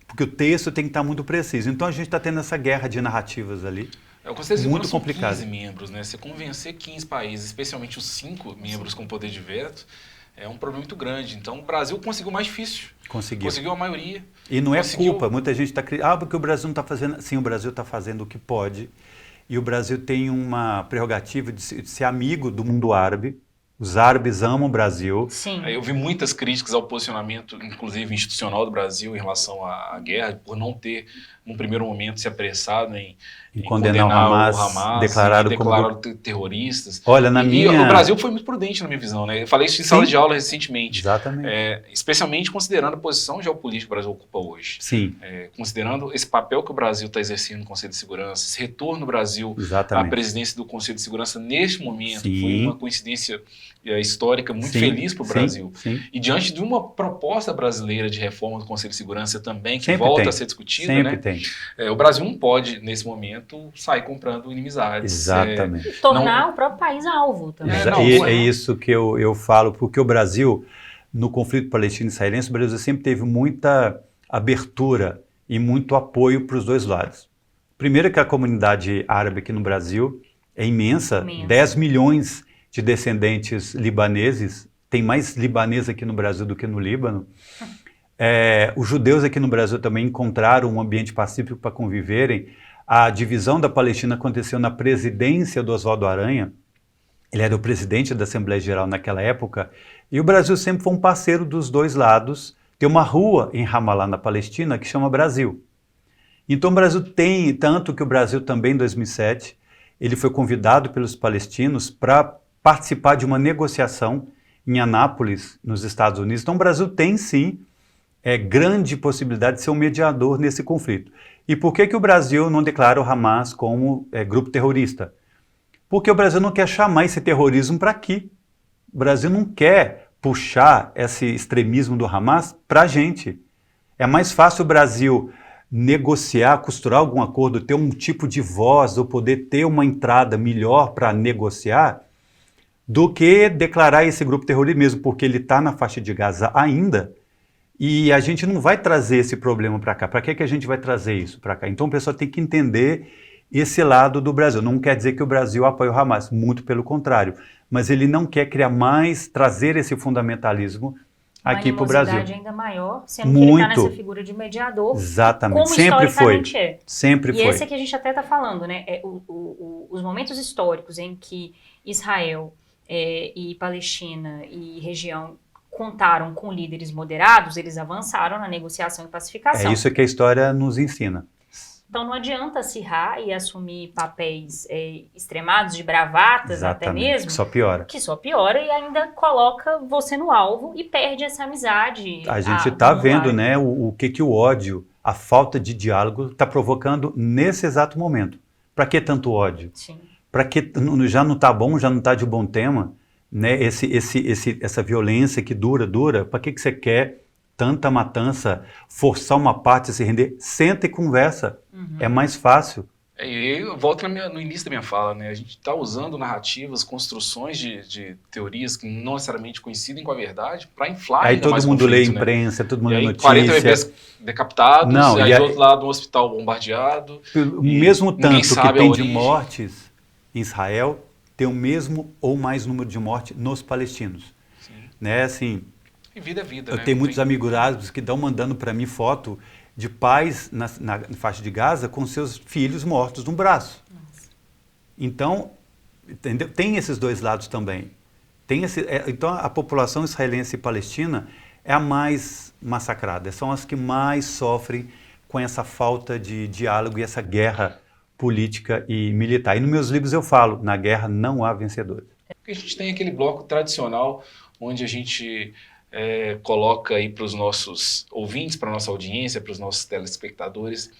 Porque o texto tem que estar muito preciso. Então a gente está tendo essa guerra de narrativas ali. O Conselho de Segurança muito complicado. São 15 membros, né? Você convencer 15 países, especialmente os 5 membros com poder de veto, é um problema muito grande. Então o Brasil conseguiu o mais difícil. Conseguiu a maioria. E não é culpa. Muita gente está porque o Brasil não está fazendo... Sim, o Brasil está fazendo o que pode. e o Brasil tem uma prerrogativa de ser amigo do mundo árabe. Os árabes amam o Brasil. Sim. Eu vi muitas críticas ao posicionamento, inclusive institucional do Brasil em relação à guerra, por não ter, num primeiro momento, se apressado em condenar o Hamas, declarado terroristas. Olha, o Brasil foi muito prudente, na minha visão, né? Eu falei isso em sala de aula recentemente. Exatamente. Especialmente considerando a posição geopolítica que o Brasil ocupa hoje. Sim. Considerando esse papel que o Brasil está exercendo no Conselho de Segurança, esse retorno do Brasil à presidência do Conselho de Segurança neste momento, foi uma coincidência histórica muito feliz para o Brasil. Sim. E diante de uma proposta brasileira de reforma do Conselho de Segurança também, que Sempre volta tem. a ser discutida, Sempre né? tem. O Brasil não pode, nesse momento, sair comprando inimizades. Exatamente. E tornar o próprio país alvo também. É isso que eu falo, porque o Brasil, no conflito palestino-israelense, o Brasil sempre teve muita abertura e muito apoio para os dois lados. Primeiro que a comunidade árabe aqui no Brasil é imensa. 10 milhões de descendentes libaneses, tem mais libanês aqui no Brasil do que no Líbano. Os judeus aqui no Brasil também encontraram um ambiente pacífico para conviverem. A divisão da Palestina aconteceu na presidência do Oswaldo Aranha. Ele era o presidente da Assembleia Geral naquela época. E o Brasil sempre foi um parceiro dos dois lados. Tem uma rua em Ramallah, na Palestina, que chama Brasil. Então o Brasil tem, tanto que o Brasil também, em 2007, ele foi convidado pelos palestinos para participar de uma negociação em Anápolis, nos Estados Unidos. Então o Brasil tem sim grande possibilidade de ser um mediador nesse conflito. E por que o Brasil não declara o Hamas como grupo terrorista? Porque o Brasil não quer chamar esse terrorismo para aqui. O Brasil não quer puxar esse extremismo do Hamas para a gente. É mais fácil o Brasil negociar, costurar algum acordo, ter um tipo de voz, ou poder ter uma entrada melhor para negociar, do que declarar esse grupo terrorista mesmo, porque ele está na faixa de Gaza ainda, e a gente não vai trazer esse problema para cá. Para que a gente vai trazer isso para cá? Então o pessoal tem que entender esse lado do Brasil. Não quer dizer que o Brasil apoia o Hamas, muito pelo contrário, mas ele não quer criar mais, trazer esse fundamentalismo aqui para o Brasil. Uma animosidade ainda maior, sendo que ele está nessa figura de mediador. Exatamente, como sempre foi. Sempre foi. E esse é que a gente até está falando, né? Os momentos históricos em que Israel e Palestina e região contaram com líderes moderados, eles avançaram na negociação e pacificação. É isso que a história nos ensina. Então não adianta acirrar e assumir papéis extremados de bravatas. Exatamente, até mesmo. Que só piora e ainda coloca você no alvo e perde essa amizade. A gente está vendo, né, o que o ódio, a falta de diálogo está provocando nesse exato momento. Para que tanto ódio? Sim. Para que já não está bom, já não está de bom tema, né? Essa violência que dura, para que você quer tanta matança, forçar uma parte a se render? Senta e conversa, é mais fácil. Eu volto no início da minha fala, né? A gente está usando narrativas, construções de teorias que não necessariamente coincidem com a verdade para inflar aí ainda mais todo mundo lê conflito, imprensa, né? todo mundo lê notícia. 40 bebês decapitados, não, aí do outro lado um hospital bombardeado. O mesmo tanto que tem de origem. mortes em Israel, tem o mesmo ou mais número de mortes nos palestinos. Sim. Né, assim, e vida é vida, eu né? tenho muitos amigos árabes que estão mandando para mim foto de pais na faixa de Gaza com seus filhos mortos no braço. Nossa. Então, entendeu? Tem esses dois lados também. Então, a população israelense e palestina é a mais massacrada. São as que mais sofrem com essa falta de diálogo e essa guerra política e militar. E nos meus livros eu falo, na guerra não há vencedores. A gente tem aquele bloco tradicional onde a gente coloca aí para os nossos ouvintes, para a nossa audiência, para os nossos telespectadores,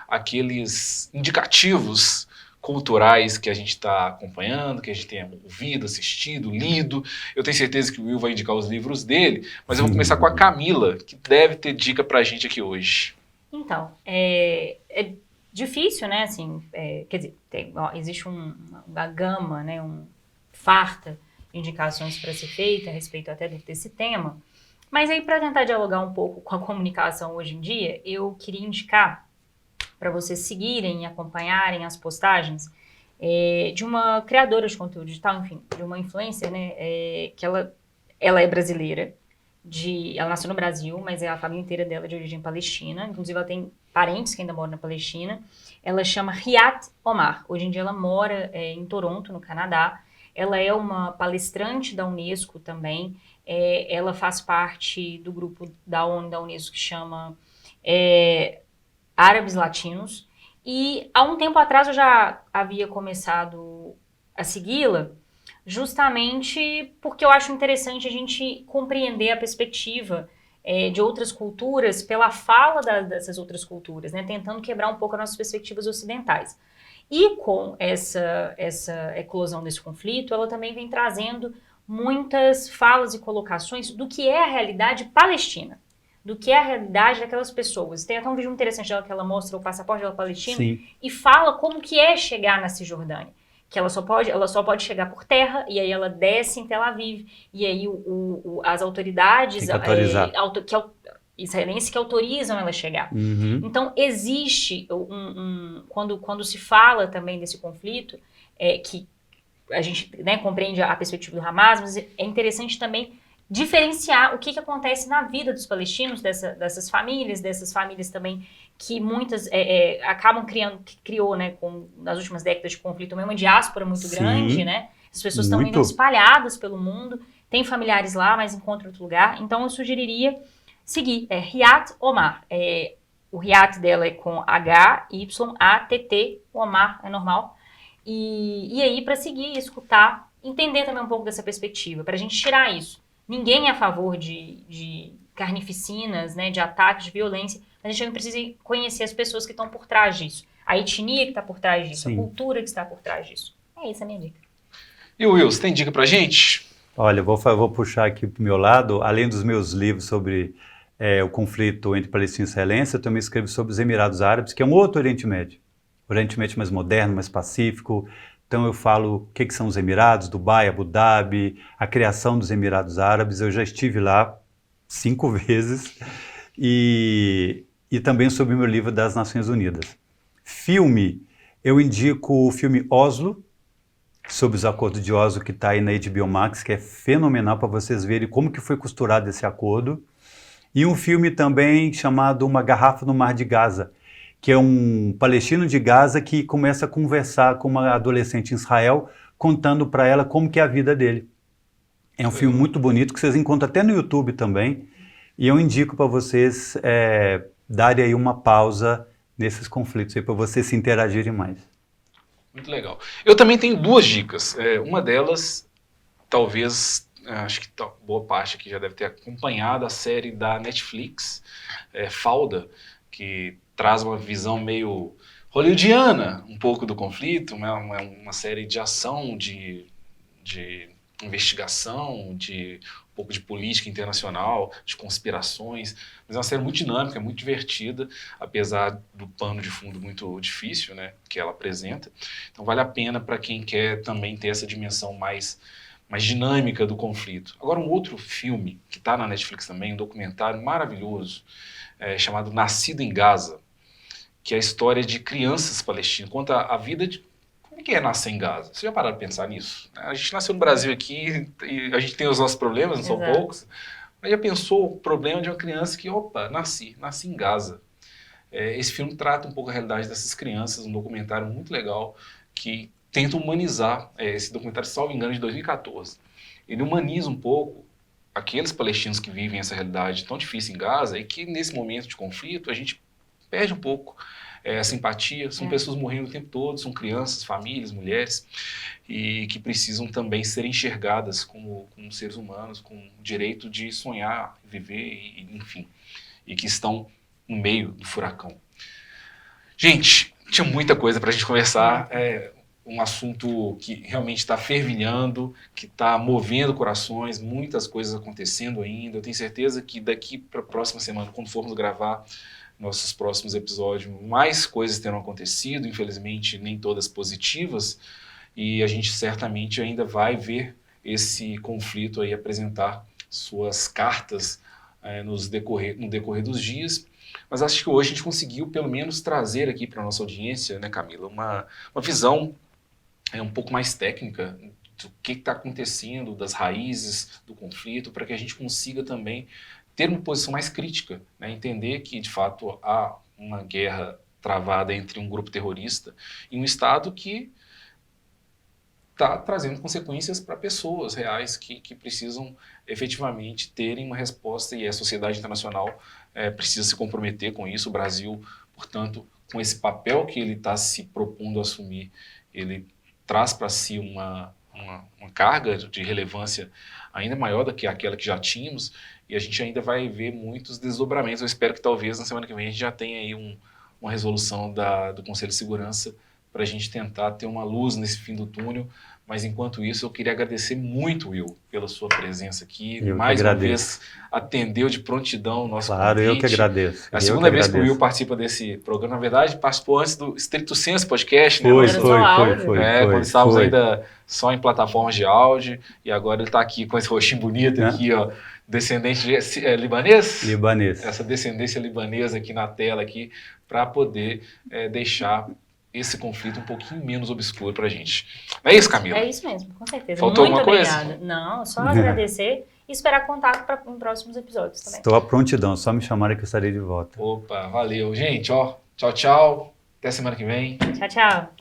aqueles indicativos culturais que a gente está acompanhando, que a gente tem ouvido, assistido, lido. Eu tenho certeza que o Will vai indicar os livros dele, mas eu vou começar com a Camila, que deve ter dica para a gente aqui hoje. Então, é difícil, né? Assim, quer dizer, existe uma gama, né? Farta de indicações para ser feita a respeito até desse tema. Mas aí, para tentar dialogar um pouco com a comunicação hoje em dia, eu queria indicar para vocês seguirem e acompanharem as postagens de uma criadora de conteúdo digital, enfim, de uma influencer, né? Que ela é brasileira, ela nasceu no Brasil, mas a família inteira dela é de origem palestina. Inclusive, ela tem parentes que ainda moram na Palestina. Ela chama Riyad Omar. Hoje em dia ela mora em Toronto, no Canadá. Ela é uma palestrante da Unesco também. Ela faz parte do grupo da ONU, da Unesco, que chama Árabes Latinos. E há um tempo atrás eu já havia começado a segui-la, justamente porque eu acho interessante a gente compreender a perspectiva de outras culturas pela fala dessas outras culturas, né? Tentando quebrar um pouco as nossas perspectivas ocidentais. E com essa eclosão desse conflito, ela também vem trazendo muitas falas e colocações do que é a realidade palestina, do que é a realidade daquelas pessoas. Tem até um vídeo interessante dela que ela mostra o passaporte dela palestino. Sim. E fala como que é chegar na Cisjordânia. Que ela só pode chegar por terra, e aí ela desce em Tel Aviv, e aí as autoridades israelenses que autorizam ela chegar. Uhum. Então, existe, quando se fala também desse conflito, que a gente, né, compreende a perspectiva do Hamas, mas é interessante também diferenciar o que acontece na vida dos palestinos, dessas famílias também, que muitas acabam criou, né, nas últimas décadas de conflito, uma diáspora muito Sim, grande, né? As pessoas estão indo espalhadas pelo mundo, tem familiares lá, mas encontram outro lugar. Então, eu sugeriria seguir. Riyad Omar. O Riyad dela é com H-Y-A-T-T, o Omar é normal. E aí, para seguir, escutar, entender também um pouco dessa perspectiva, para a gente tirar isso. Ninguém é a favor de carnificinas, né, de ataques, de violência, mas a gente também precisa conhecer as pessoas que estão por trás disso. A etnia que está por trás disso, Sim. A cultura que está por trás disso. É essa a minha dica. E o Will, você tem dica pra gente? Olha, vou puxar aqui para o meu lado, além dos meus livros sobre o conflito entre palestinos e israelenses, eu também escrevo sobre os Emirados Árabes, que é um outro Oriente Médio. Oriente Médio mais moderno, mais pacífico. Então eu falo o que são os Emirados, Dubai, Abu Dhabi, a criação dos Emirados Árabes. Eu já estive lá 5 vezes. E também sobre o meu livro das Nações Unidas. Filme, eu indico o filme Oslo, sobre os acordos de Oslo, que está aí na HBO Max, que é fenomenal para vocês verem como que foi costurado esse acordo. E um filme também chamado Uma Garrafa no Mar de Gaza, que é um palestino de Gaza que começa a conversar com uma adolescente em Israel, contando para ela como que é a vida dele. É um filme muito bonito, que vocês encontram até no YouTube também. E eu indico para vocês darem aí uma pausa nesses conflitos, para vocês se interagirem mais. Muito legal. Eu também tenho 2 dicas. Uma delas, talvez, acho que boa parte aqui já deve ter acompanhado a série da Netflix, Fauda, que traz uma visão meio hollywoodiana, um pouco do conflito, né? Uma série de ação, de investigação, de um pouco de política internacional, de conspirações, mas é uma série muito dinâmica, muito divertida, apesar do pano de fundo muito difícil, né, que ela apresenta. Então vale a pena para quem quer também ter essa dimensão mais dinâmica do conflito. Agora, um outro filme que está na Netflix também, um documentário maravilhoso, chamado Nascido em Gaza, que é a história de crianças palestinas, conta a vida de como que é nascer em Gaza? Você já parou de pensar nisso? A gente nasceu no Brasil aqui e a gente tem os nossos problemas, não são poucos. Mas já pensou o problema de uma criança que, nasci em Gaza. Esse filme trata um pouco a realidade dessas crianças, um documentário muito legal que tenta humanizar, esse documentário, salvo engano, de 2014. Ele humaniza um pouco aqueles palestinos que vivem essa realidade tão difícil em Gaza e que nesse momento de conflito a gente perde um pouco a simpatia. São pessoas morrendo o tempo todo, são crianças, famílias, mulheres, e que precisam também ser enxergadas como seres humanos, com o direito de sonhar, viver, enfim, e que estão no meio do furacão. Gente, tinha muita coisa para a gente conversar, um assunto que realmente está fervilhando, que está movendo corações, muitas coisas acontecendo ainda. Eu tenho certeza que daqui para a próxima semana, quando formos gravar nossos próximos episódios, mais coisas terão acontecido, infelizmente nem todas positivas, e a gente certamente ainda vai ver esse conflito aí apresentar suas cartas no decorrer dos dias. Mas acho que hoje a gente conseguiu pelo menos trazer aqui para a nossa audiência, né, Camila, uma visão um pouco mais técnica do que está acontecendo, das raízes do conflito, para que a gente consiga também ter uma posição mais crítica, né? Entender que, de fato, há uma guerra travada entre um grupo terrorista e um Estado que está trazendo consequências para pessoas reais que precisam efetivamente terem uma resposta, e a sociedade internacional precisa se comprometer com isso. O Brasil, portanto, com esse papel que ele está se propondo a assumir, ele traz para si uma carga de relevância ainda maior do que aquela que já tínhamos, e a gente ainda vai ver muitos desdobramentos. Eu espero que talvez na semana que vem a gente já tenha aí uma resolução do Conselho de Segurança para a gente tentar ter uma luz nesse fim do túnel. Mas enquanto isso, eu queria agradecer muito, Will, pela sua presença aqui. Mais uma vez, atendeu de prontidão o nosso convite. Claro, eu que agradeço. É a segunda vez que o Will participa desse programa. Na verdade, participou antes do Stricto Sensu Podcast, né? Foi. Quando estávamos ainda só em plataformas de áudio. E agora ele está aqui com esse rostinho bonito aqui, ó. Descendente de, libanês? Libanês. Essa descendência libanesa aqui na tela, aqui, para poder deixar esse conflito um pouquinho menos obscuro pra gente. Não é isso, Camila? É isso mesmo, com certeza. Faltou Muito alguma obrigada. coisa? Não, só agradecer e esperar contato em próximos episódios também. Estou à prontidão, só me chamarem que eu estarei de volta. Opa, valeu. Gente, ó, tchau, tchau. Até semana que vem. Tchau, tchau.